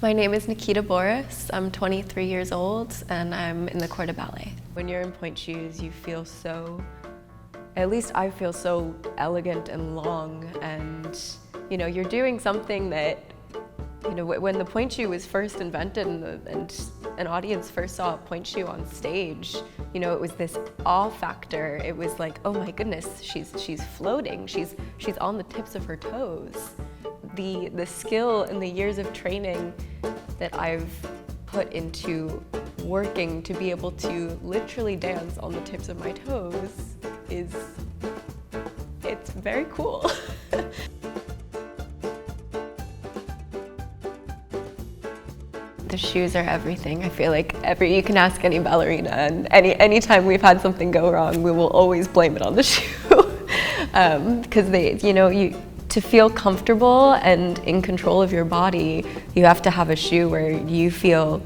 My name is Nikita Boris. I'm 23 years old and I'm in the corps of ballet. When you're in pointe shoes, you feel so, at least I feel so elegant and long, and you're doing something that, when the pointe shoe was first invented and an audience first saw a pointe shoe on stage, it was this awe factor. It was like, oh my goodness, she's floating. She's on the tips of her toes. The skill and the years of training that I've put into working to be able to literally dance on the tips of my toes it's very cool. The shoes are everything. I feel like you can ask any ballerina, and anytime we've had something go wrong, we will always blame it on the shoe. Because to feel comfortable and in control of your body, you have to have a shoe where you feel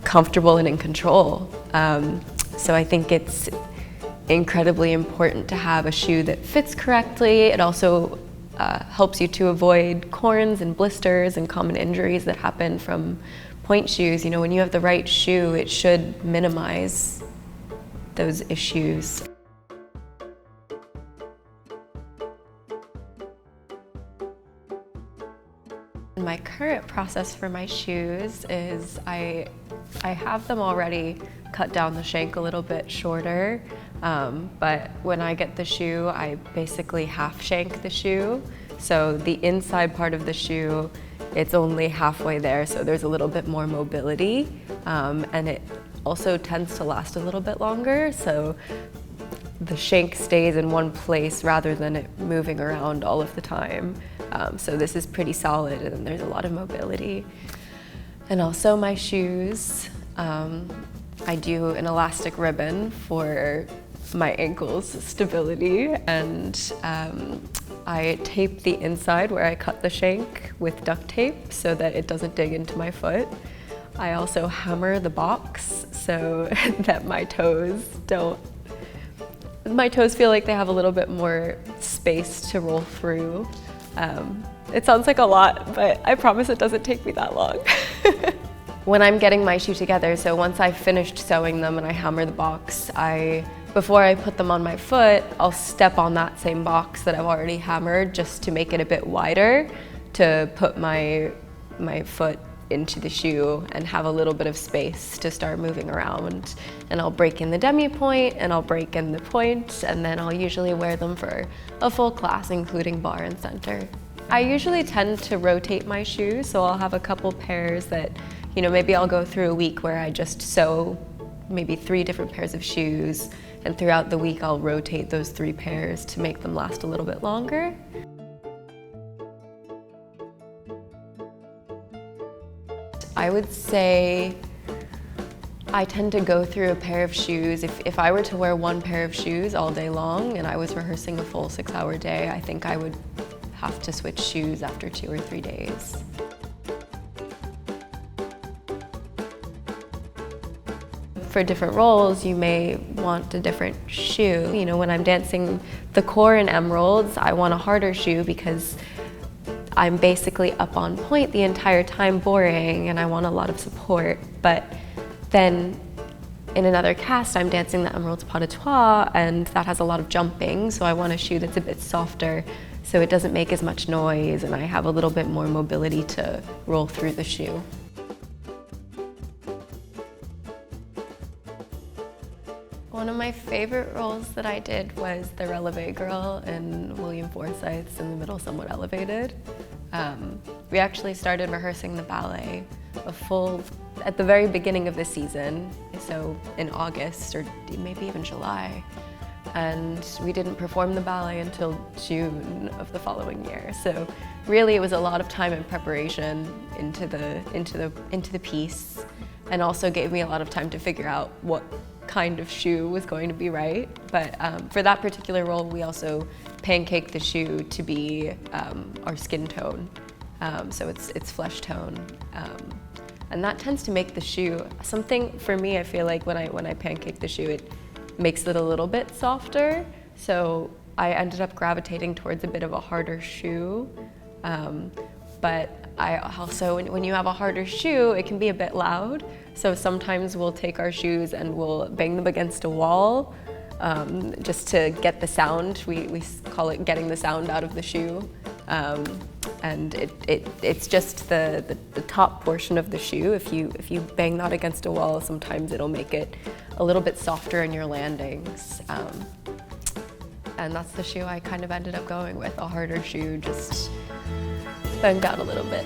comfortable and in control. So I think it's incredibly important to have a shoe that fits correctly. It also helps you to avoid corns and blisters and common injuries that happen from pointe shoes. When you have the right shoe, it should minimize those issues. My current process for my shoes is I have them already cut down the shank a little bit shorter, but when I get the shoe, I basically half shank the shoe. So the inside part of the shoe, it's only halfway there, so there's a little bit more mobility, and it also tends to last a little bit longer, so the shank stays in one place rather than it moving around all of the time. So this is pretty solid and there's a lot of mobility. And also my shoes, I do an elastic ribbon for my ankles stability, and I tape the inside where I cut the shank with duct tape so that it doesn't dig into my foot. I also hammer the box so that my toes feel like they have a little bit more space to roll through. It sounds like a lot, but I promise it doesn't take me that long. When I'm getting my shoe together, so once I've finished sewing them and I hammer the box, before I put them on my foot, I'll step on that same box that I've already hammered just to make it a bit wider, to put my foot into the shoe and have a little bit of space to start moving around. And I'll break in the demi-pointe and I'll break in the pointe, and then I'll usually wear them for a full class, including bar and center. I usually tend to rotate my shoes, so I'll have a couple pairs that, maybe I'll go through a week where I just sew maybe 3 different pairs of shoes, and throughout the week I'll rotate those 3 pairs to make them last a little bit longer. I would say I tend to go through a pair of shoes. If I were to wear one pair of shoes all day long and I was rehearsing a full 6-hour day, I think I would have to switch shoes after 2 or 3 days. For different roles, you may want a different shoe. When I'm dancing the corps in emeralds, I want a harder shoe because I'm basically up on pointe the entire time boring and I want a lot of support. But then in another cast, I'm dancing the emeralds pas de trois, and that has a lot of jumping, so I want a shoe that's a bit softer so it doesn't make as much noise and I have a little bit more mobility to roll through the shoe. One of my favorite roles that I did was the releve girl in William Forsythe's In the Middle Somewhat Elevated. We actually started rehearsing the ballet at the very beginning of the season, so in August or maybe even July. And we didn't perform the ballet until June of the following year. So really it was a lot of time and preparation into the piece, and also gave me a lot of time to figure out what kind of shoe was going to be right. But for that particular role, we also pancaked the shoe to be our skin tone. So it's flesh tone. And that tends to make the shoe something, for me, I feel like when I pancake the shoe, it makes it a little bit softer. So I ended up gravitating towards a bit of a harder shoe. But I also, when you have a harder shoe, it can be a bit loud. So sometimes we'll take our shoes and we'll bang them against a wall just to get the sound. We call it getting the sound out of the shoe. And it's just the top portion of the shoe. If you bang that against a wall, sometimes it'll make it a little bit softer in your landings. And that's the shoe I kind of ended up going with, a harder shoe, just banged out a little bit.